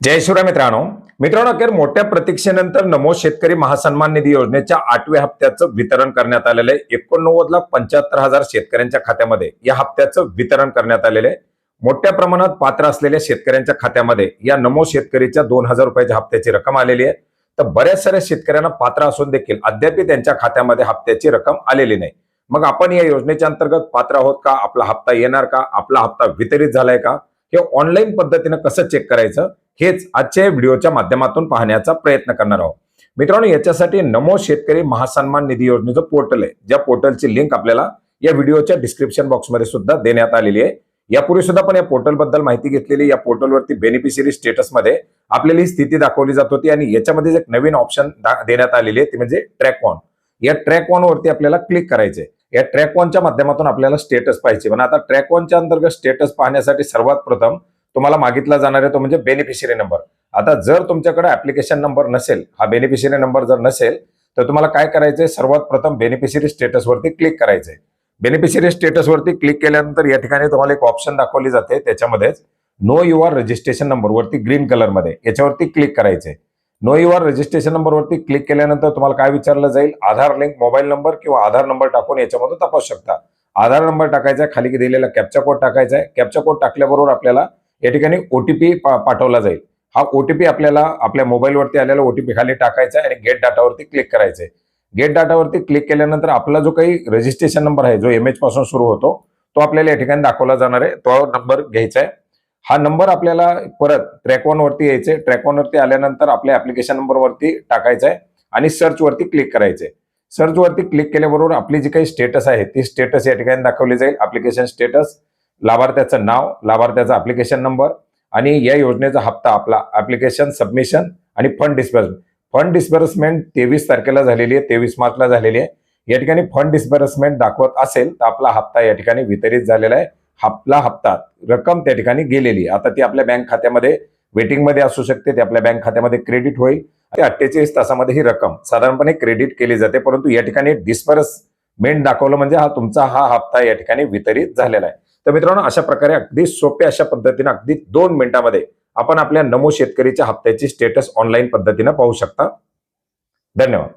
जय शिवराय मित्रांनो अखेर मोठ्या प्रतीक्षेनंतर नमो शेतकरी महासन्मान निधी योजनेच्या 8व्या हप्त्याचं वितरण करण्यात आलेलं आहे। 89,75,000 शेतकऱ्यांच्या खात्यामध्ये या हप्त्याचं वितरण करण्यात आलेलं आहे। मोठ्या प्रमाणात पात्र असलेल्या शेतकऱ्यांच्या खात्यामध्ये या नमो शेतकरीच्या 2,000 रुपयाच्या हप्त्याची रक्कम आलेली आहे। तर बऱ्याच साऱ्या शेतकऱ्यांना पात्र असून देखील अद्याप त्यांच्या खात्यामध्ये हप्त्याची रक्कम आलेली नाही। मग आपण या योजनेच्या अंतर्गत पात्र आहोत का, आपला हप्ता येणार का, आपला हप्ता वितरित झालाय का, हे ऑनलाईन पद्धतीने कसं चेक करायचं हेच आजच्या व्हिडिओच्या माध्यमातून पाहण्याचा प्रयत्न करणार आहोत। मित्रांनो, याच्यासाठी नमो शेतकरी महासन्मान निधी योजनेचं पोर्टल आहे, ज्या पोर्टलची लिंक आपल्याला या व्हिडिओच्या डिस्क्रिप्शन बॉक्समध्ये सुद्धा देण्यात आलेली आहे। यापूर्वी सुद्धा आपण या पोर्टल बद्दल माहिती घेतलेली। या पोर्टलवरती बेनिफिशियरी स्टेटस मध्ये आपल्याला ही स्थिती दाखवली जात होती आणि याच्यामध्ये एक नवीन ऑप्शन देण्यात आलेली आहे, ती म्हणजे ट्रॅक ऑन। या ट्रॅक ऑन वरती आपल्याला क्लिक करायचंय। या ट्रॅक ऑनच्या माध्यमातून आपल्याला स्टेटस पाहायचे। पण आता ट्रॅक ऑनच्या अंतर्गत स्टेटस पाहण्यासाठी सर्वात प्रथम तुम्हाला मागितला जाणार आहे तो म्हणजे बेनिफिशियरी नंबर। आता जर तुमच्याकडे ऍप्लिकेशन नंबर नसेल, हा बेनिफिशियरी नंबर जर नसेल, तर तुम्हाला काय करायचंय, सर्वात प्रथम बेनिफिशियरी स्टेटस वरती क्लिक करायचंय। बेनिफिशियरी स्टेटस वरती क्लिक केल्यानंतर या ठिकाणी तुम्हाला एक ऑप्शन दाखवली जाते, त्याच्यामध्येच नो युअर रजिस्ट्रेशन नंबर वरती ग्रीन कलर मध्ये याच्यावरती क्लिक करायचंय। नो युअर रजिस्ट्रेशन नंबर वरती क्लिक केल्यानंतर तुम्हाला काय विचारलं जाईल, आधार लिंक मोबाईल नंबर किंवा आधार नंबर टाकून याच्यामधून तपासू शकता। आधार नंबर टाकायचा आहे, खाली दिलेला कॅप्चा कोड टाकायचा आहे। कॅप्चा कोड टाकल्याबरोबर आपल्याला या ठिकाणी ओटीपी पाठवला जाईल। हा ओटीपी आपल्याला आपल्या मोबाईलवरती आलेला ओटीपी खाली टाकायचा आहे आणि गेट डाटावरती क्लिक करायचंय। गेट डाटावरती क्लिक केल्यानंतर आपला जो काही रजिस्ट्रेशन नंबर आहे, जो MH पासून सुरू होतो, तो आपल्याला या ठिकाणी दाखवला जाणार आहे, तो नंबर घ्यायचा आहे। हा नंबर आपल्याला परत ट्रॅक ऑन वरती यायचंय। ट्रॅक ऑन वरती आल्यानंतर आपल्या ऍप्लिकेशन नंबर वरती टाकायचा आहे आणि सर्च वरती क्लिक करायचंय। सर्च वरती क्लिक केल्याबरोबर आपली जी काही स्टेटस आहे ती स्टेटस या ठिकाणी दाखवली जाईल। ऍप्लिकेशन स्टेटस, लाभार्थ्याचं नाव, लाभार्थ्याचा ऍप्लिकेशन नंबर आणि या योजनेचा हप्ता, आपला ऍप्लिकेशन सबमिशन आणि फंड डिस्बर्समेंट। फंड डिस्बर्समेंट 23 तारखेला झालेली आहे, 23 मार्चला झालेली आहे। या ठिकाणी फंड डिस्बर्समेंट दाखवत असेल तर आपला हप्ता या ठिकाणी वितरित झालेला आहे। आपला हप्ता रक्कम त्या ठिकाणी गेलेली आहे। आता ती आपल्या बँक खात्यामध्ये वेटिंग मध्ये असू शकते, ते आपल्या बँक खात्यामध्ये क्रेडिट होईल। 48 तासामध्ये ही रक्कम साधारणपणे क्रेडिट केली जाते, परंतु या ठिकाणी डिस्बर्समेंट दाखवलं म्हणजे तुमचा हा हप्ता या ठिकाणी वितरित झालेला आहे। तर मित्रांनो, अशा प्रकारे अगदी सोप्या अशा पद्धतीने अगदी 2 मिनिटांमध्ये आपण आपल्या नमो शेतकरीच्या हप्त्याची स्टेटस ऑनलाईन पद्धतीने पाहू शकता। धन्यवाद।